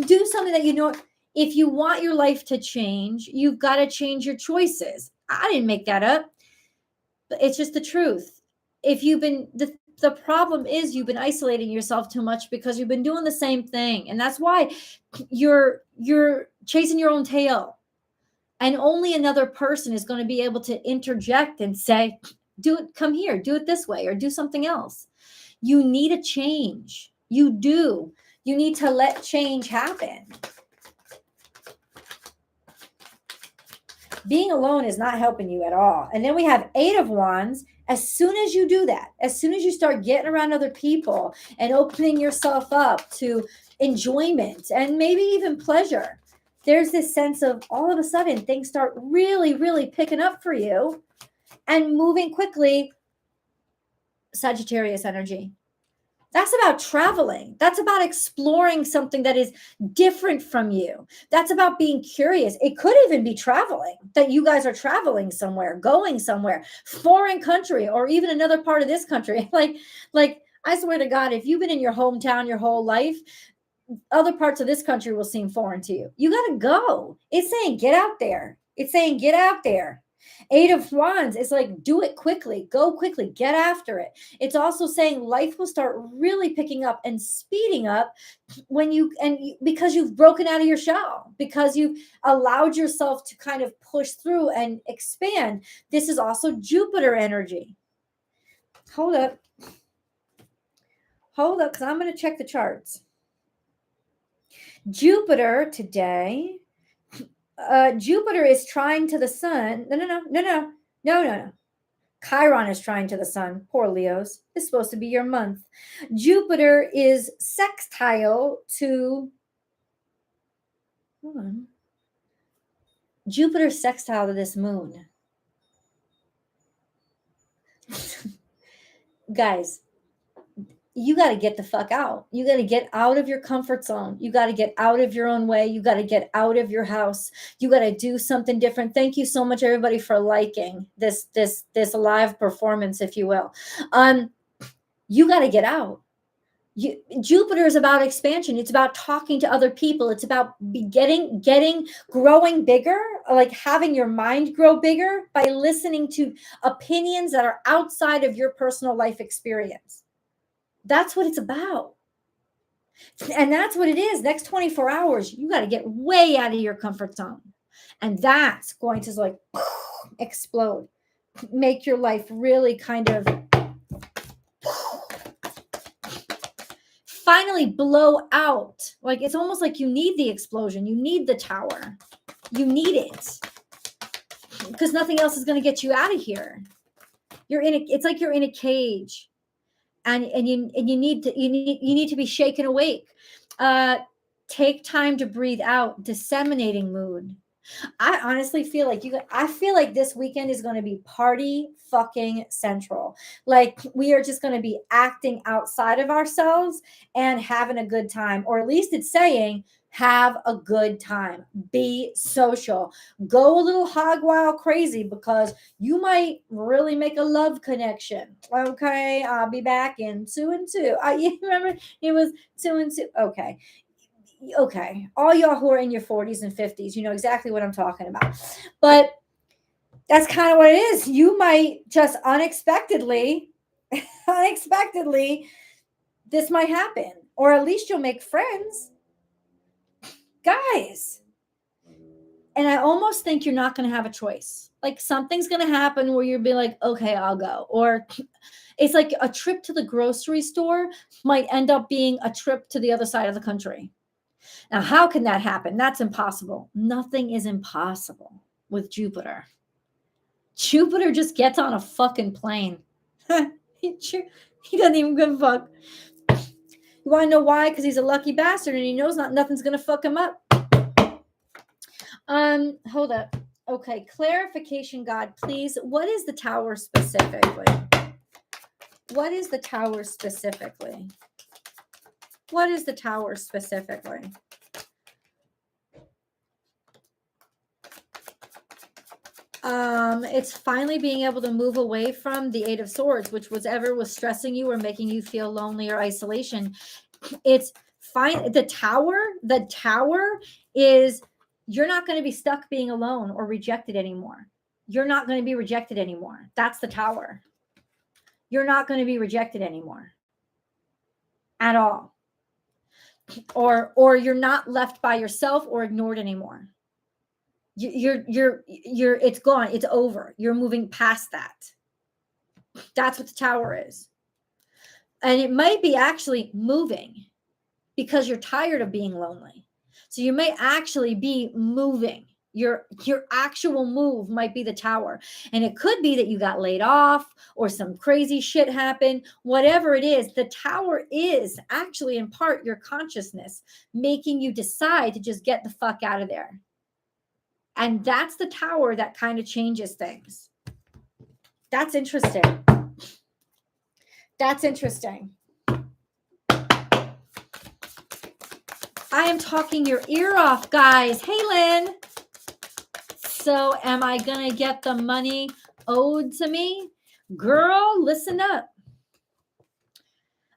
Do something that if you want your life to change, you've got to change your choices. I didn't make that up. But it's just the truth. If you've been the problem is you've been isolating yourself too much because you've been doing the same thing. And that's why you're chasing your own tail. And only another person is going to be able to interject and say, do it, come here, do it this way, or do something else. You need a change. You do. You need to let change happen. Being alone is not helping you at all. And then we have Eight of Wands. As soon as you do that, as soon as you start getting around other people and opening yourself up to enjoyment and maybe even pleasure, there's this sense of all of a sudden things start really, really picking up for you and moving quickly. Sagittarius energy. That's about traveling. That's about exploring something that is different from you. That's about being curious. It could even be traveling, that you guys are traveling somewhere, going somewhere, foreign country, or even another part of this country. Like I swear to God, if you've been in your hometown your whole life, other parts of this country will seem foreign to you. You got to go. It's saying get out there. It's saying get out there. Eight of Wands is like, do it quickly, go quickly, get after it. It's also saying life will start really picking up and speeding up because you've broken out of your shell, because you've allowed yourself to kind of push through and expand. This is also Jupiter energy. Hold up, because I'm going to check the charts. Jupiter today. Jupiter is trine to the sun. No. Chiron is trine to the sun. Poor Leos. It's supposed to be your month. Jupiter is sextile to. Hold on. Jupiter sextile to this moon. Guys, you got to get the fuck out. You got to get out of your comfort zone. You got to get out of your own way. You got to get out of your house. You got to do something different. Thank you so much, everybody, for liking this live performance, if you will. You got to get out. Jupiter is about expansion. It's about talking to other people. It's about growing bigger, like having your mind grow bigger by listening to opinions that are outside of your personal life experience. That's what it's about. And that's what it is. Next 24 hours, you got to get way out of your comfort zone. And that's going to like explode, make your life really kind of finally blow out. Like it's almost like you need the explosion. You need the tower. You need it because nothing else is going to get you out of here. It's like you're in a cage, and you need to be shaken awake. Take time to breathe out. Disseminating mood. I honestly feel like I feel like this weekend is going to be party fucking central. Like we are just going to be acting outside of ourselves and having a good time, or at least it's saying have a good time, be social, go a little hog wild crazy because you might really make a love connection. Okay. I'll be back in 2 and 2. You remember it was 2 and 2. Okay, all y'all who are in your 40s and 50s, you know exactly what I'm talking about. But that's kind of what it is. You might just unexpectedly, this might happen. Or at least you'll make friends. Guys. And I almost think you're not going to have a choice. Like something's going to happen where you'll be like, okay, I'll go. Or it's like a trip to the grocery store might end up being a trip to the other side of the country. Now, how can that happen? That's impossible. Nothing is impossible with Jupiter. Jupiter just gets on a fucking plane. He doesn't even give a fuck. You want to know why? Because he's a lucky bastard and he knows nothing's going to fuck him up. Hold up. Okay, clarification, God, please. What is the tower specifically? What is the tower specifically? What is the tower specifically? It's finally being able to move away from the 8 of Swords, which was stressing you or making you feel lonely or isolation. It's fine. The tower is you're not going to be stuck being alone or rejected anymore. You're not going to be rejected anymore. That's the tower. You're not going to be rejected anymore at all. Or you're not left by yourself or ignored anymore. You're it's gone. It's over. You're moving past that. That's what the tower is. And it might be actually moving because you're tired of being lonely. So you may actually be moving. Your actual move might be the tower. And it could be that you got laid off or some crazy shit happened. Whatever it is, the tower is actually in part your consciousness making you decide to just get the fuck out of there. And that's the tower that kind of changes things. That's interesting. That's interesting. I am talking your ear off, guys. Hey, Lynn. So am I going to get the money owed to me? Girl, listen up.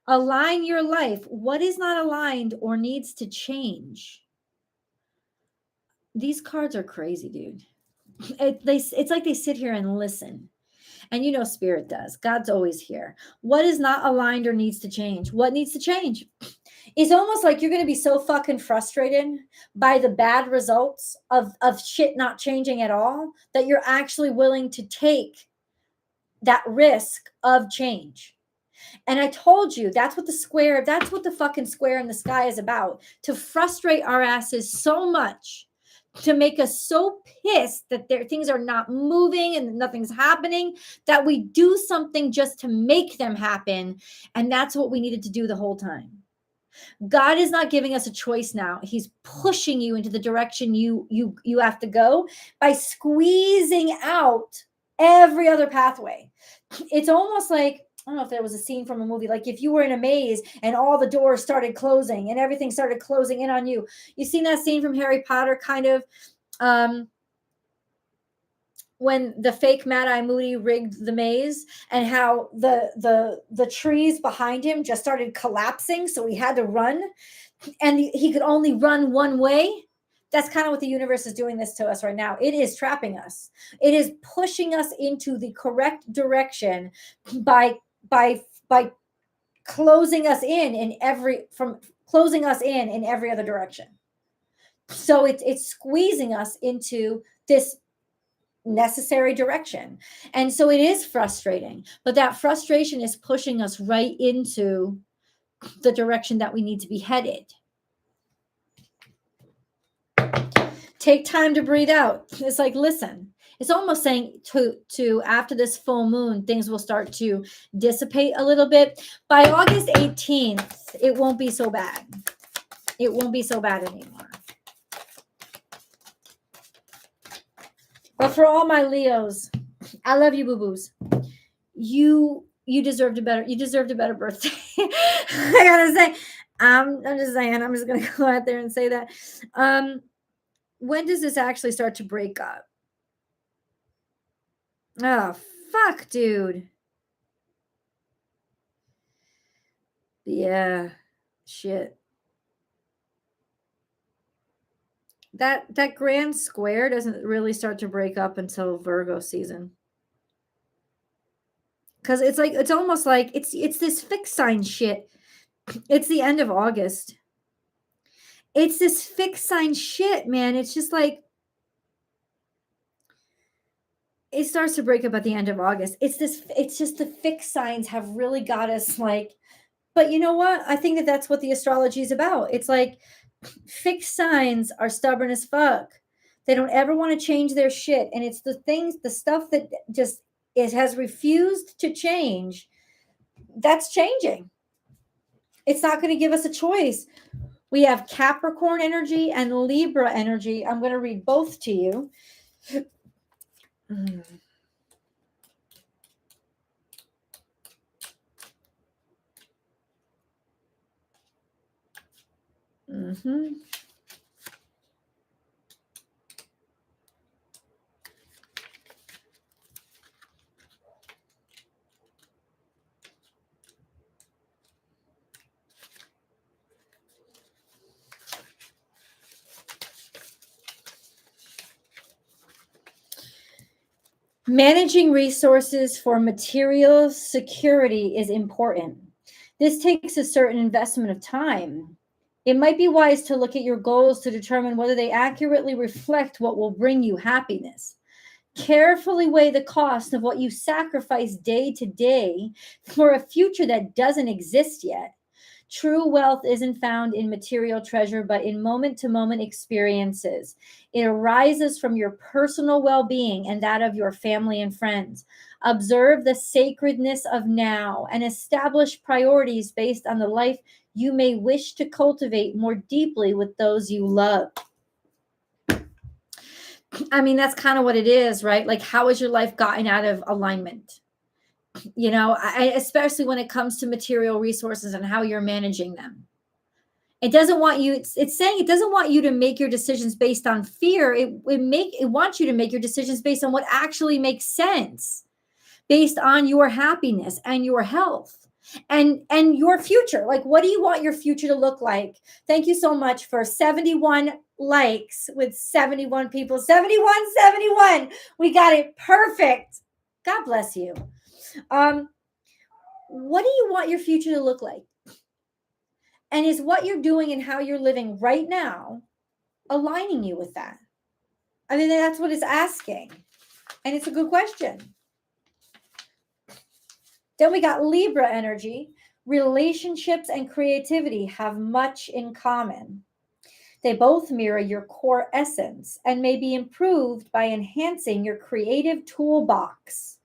Align your life. What is not aligned or needs to change? These cards are crazy, dude. It's like they sit here and listen. And you know Spirit does. God's always here. What is not aligned or needs to change? What needs to change? It's almost like you're going to be so fucking frustrated by the bad results of shit not changing at all that you're actually willing to take that risk of change. And I told you, that's what the fucking square in the sky is about. To frustrate our asses so much, to make us so pissed that things are not moving and nothing's happening, that we do something just to make them happen. And that's what we needed to do the whole time. God is not giving us a choice now. He's pushing you into the direction you have to go by squeezing out every other pathway. It's almost like I don't know if there was a scene from a movie, like if you were in a maze and all the doors started closing and everything started closing in on you. You seen that scene from Harry Potter, kind of, when the fake Mad Eye Moody rigged the maze, and how the trees behind him just started collapsing, so he had to run, and he could only run one way. That's kind of what the universe is doing this to us right now. It is trapping us. It is pushing us into the correct direction by closing us in every other direction. So it's squeezing us into this necessary direction. And so it is frustrating, but that frustration is pushing us right into the direction that we need to be headed. Take time to breathe out. It's like, listen, it's almost saying to after this full moon, things will start to dissipate a little bit. By August 18th, it won't be so bad. It won't be so bad anymore. But for all my Leos, I love you, boo-boos. You deserved a better birthday. I gotta say, I'm just saying, I'm just gonna go out there and say that. When does this actually start to break up? Oh, fuck, dude. Yeah, shit. That grand square doesn't really start to break up until Virgo season. Because it's almost like it's this fixed sign shit. It's the end of August. It's this fixed sign shit, man. It's just like, it starts to break up at the end of August. It's just the fixed signs have really got us like, but you know what? I think that's what the astrology is about. It's like, fixed signs are stubborn as fuck. They don't ever want to change their shit. And it's the stuff that just has refused to change. That's changing. It's not going to give us a choice. We have Capricorn energy and Libra energy. I'm going to read both to you. Mm-hmm. Managing resources for material security is important. This takes a certain investment of time. It might be wise to look at your goals to determine whether they accurately reflect what will bring you happiness. Carefully weigh the cost of what you sacrifice day to day for a future that doesn't exist yet. True wealth isn't found in material treasure, but in moment-to-moment experiences. It arises from your personal well-being and that of your family and friends. Observe the sacredness of now and establish priorities based on the life you may wish to cultivate more deeply with those you love. I mean, that's kind of what it is, right? Like, how has your life gotten out of alignment? You know, especially when it comes to material resources and how you're managing them. It doesn't want you, it's saying it doesn't want you to make your decisions based on fear. It wants you to make your decisions based on what actually makes sense, based on your happiness and your health and your future. Like, what do you want your future to look like? Thank you so much for 71 likes with 71 people. 71. We got it perfect. God bless you. What do you want your future to look like? And is what you're doing and how you're living right now aligning you with that? I mean, that's what it's asking. And it's a good question. Then we got Libra energy. Relationships and creativity have much in common. They both mirror your core essence and may be improved by enhancing your creative toolbox.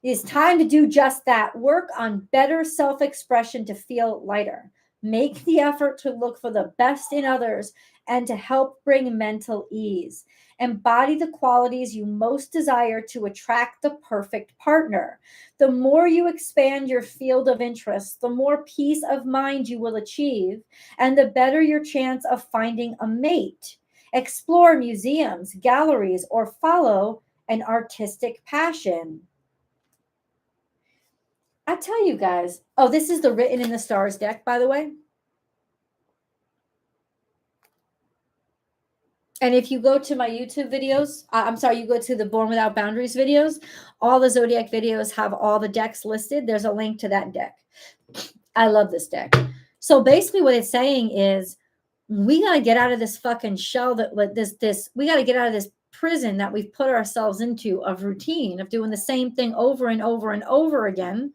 It is time to do just that. Work on better self-expression to feel lighter. Make the effort to look for the best in others and to help bring mental ease. Embody the qualities you most desire to attract the perfect partner. The more you expand your field of interest, the more peace of mind you will achieve, and the better your chance of finding a mate. Explore museums, galleries, or follow an artistic passion. I tell you guys, oh, this is the Written in the Stars deck, by the way. And if you go to my YouTube videos, you go to the Born Without Boundaries videos, all the zodiac videos have all the decks listed. There's a link to that deck. I love this deck. So basically what it's saying is we got to get out of this fucking shell we got to get out of this prison that we've put ourselves into of routine, of doing the same thing over and over and over again.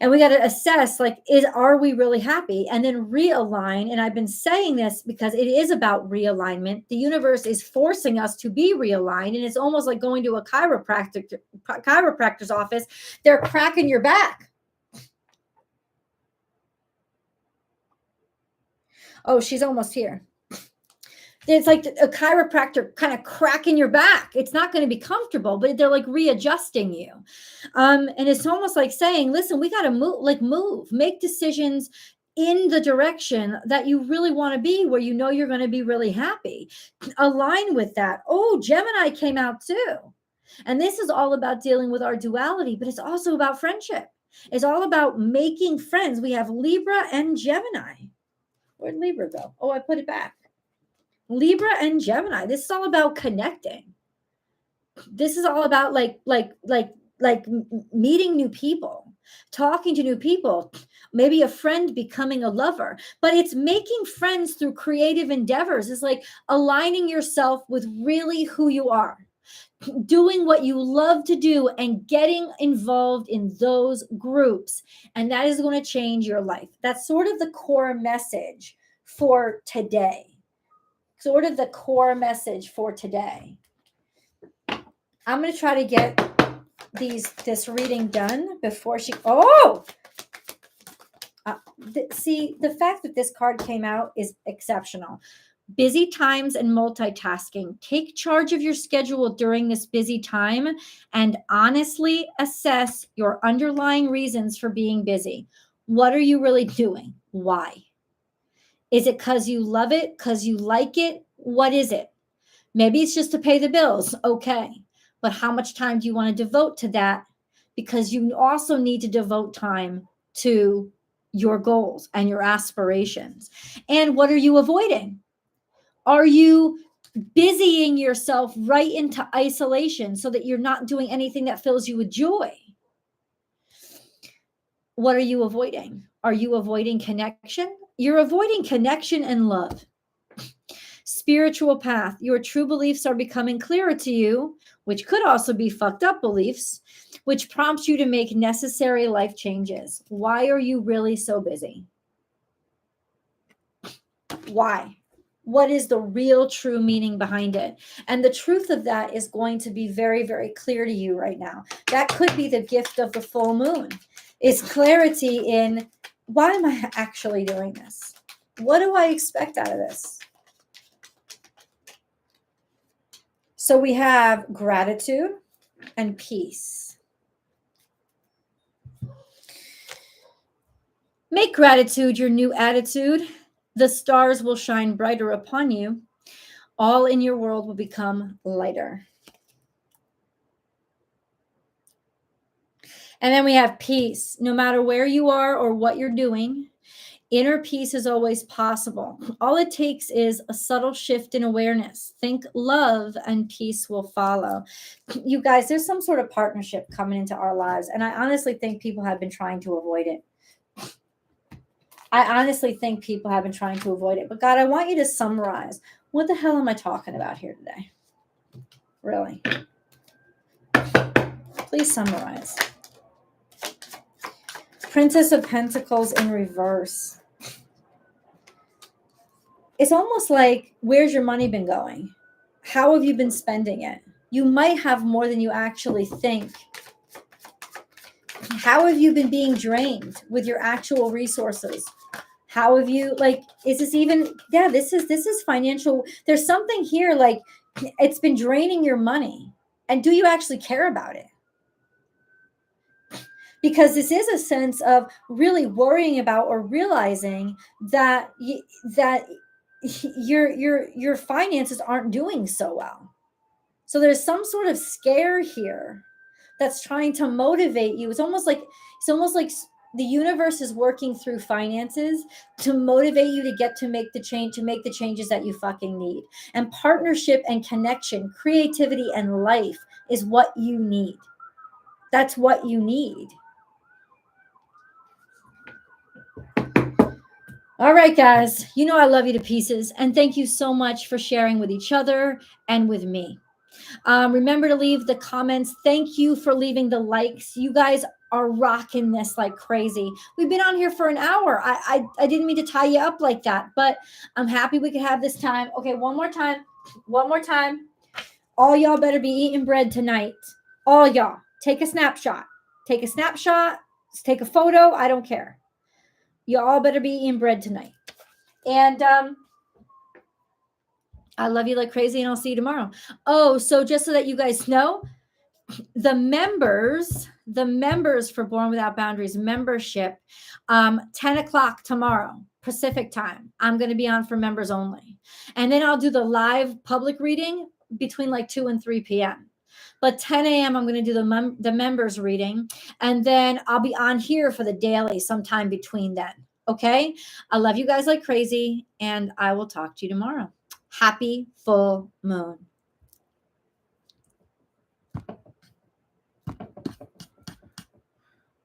And we got to assess, like, are we really happy? And then realign. And I've been saying this because it is about realignment. The universe is forcing us to be realigned. And it's almost like going to a chiropractor's office. They're cracking your back. Oh, she's almost here. It's like a chiropractor kind of cracking your back. It's not going to be comfortable, but they're like readjusting you. And it's almost like saying, listen, we got to move, make decisions in the direction that you really want to be, where you know you're going to be really happy. Align with that. Oh, Gemini came out too. And this is all about dealing with our duality, but it's also about friendship. It's all about making friends. We have Libra and Gemini. Where'd Libra go? Oh, I put it back. Libra and Gemini. This is all about connecting. This is all about like meeting new people, talking to new people, maybe a friend becoming a lover. But it's making friends through creative endeavors. It's like aligning yourself with really who you are, doing what you love to do and getting involved in those groups. And that is going to change your life. That's sort of the core message for today. Sort of the core message for today. I'm going to try to get this reading done before she. See, the fact that this card came out is exceptional. Busy times and multitasking. Take charge of your schedule during this busy time and honestly assess your underlying reasons for being busy. What are you really doing? Why? Is it because you love it? Because you like it? What is it? Maybe it's just to pay the bills. Okay. But how much time do you want to devote to that? Because you also need to devote time to your goals and your aspirations. And what are you avoiding? Are you busying yourself right into isolation so that you're not doing anything that fills you with joy? What are you avoiding? Are you avoiding connection? You're avoiding connection and love. Spiritual path. Your true beliefs are becoming clearer to you, which could also be fucked up beliefs, which prompts you to make necessary life changes. Why are you really so busy? Why? What is the real true meaning behind it? And the truth of that is going to be very, very clear to you right now. That could be the gift of the full moon, is clarity in, why am I actually doing this? What do I expect out of this? So we have gratitude and peace. Make gratitude your new attitude. The stars will shine brighter upon you. All in your world will become lighter. And then we have peace. No matter where you are or what you're doing, inner peace is always possible. All it takes is a subtle shift in awareness. Think love and peace will follow. You guys, there's some sort of partnership coming into our lives. And I honestly think people have been trying to avoid it. But God, I want you to summarize. What the hell am I talking about here today? Really? Please summarize. Princess of Pentacles in reverse. It's almost like, where's your money been going? How have you been spending it? You might have more than you actually think. How have you been being drained with your actual resources? How have you, like, is this even, yeah, this is financial. There's something here, like, it's been draining your money. And do you actually care about it? Because this is a sense of really worrying about or realizing that that your finances aren't doing so well. So there's some sort of scare here that's trying to motivate you. It's almost like the universe is working through finances to motivate you to get to make the change, to make the changes that you fucking need. And partnership and connection, creativity and life is what you need. That's what you need. All right, guys, you know I love you to pieces, and thank you so much for sharing with each other and with me. Remember to leave the comments. Thank you for leaving the likes. You guys are rocking this like crazy. We've been on here for an hour. I didn't mean to tie you up like that, but I'm happy we could have this time. Okay, one more time. One more time. All y'all better be eating bread tonight. All y'all. Take a snapshot. Take a snapshot. Take a photo. I don't care. You all better be eating bread tonight. And I love you like crazy, and I'll see you tomorrow. Oh, so just so that you guys know, the members for Born Without Boundaries membership, 10 o'clock tomorrow, Pacific time. I'm going to be on for members only. And then I'll do the live public reading between like 2 and 3 p.m. But 10 a.m., I'm going to do the members reading. And then I'll be on here for the daily sometime between then. Okay? I love you guys like crazy, and I will talk to you tomorrow. Happy full moon.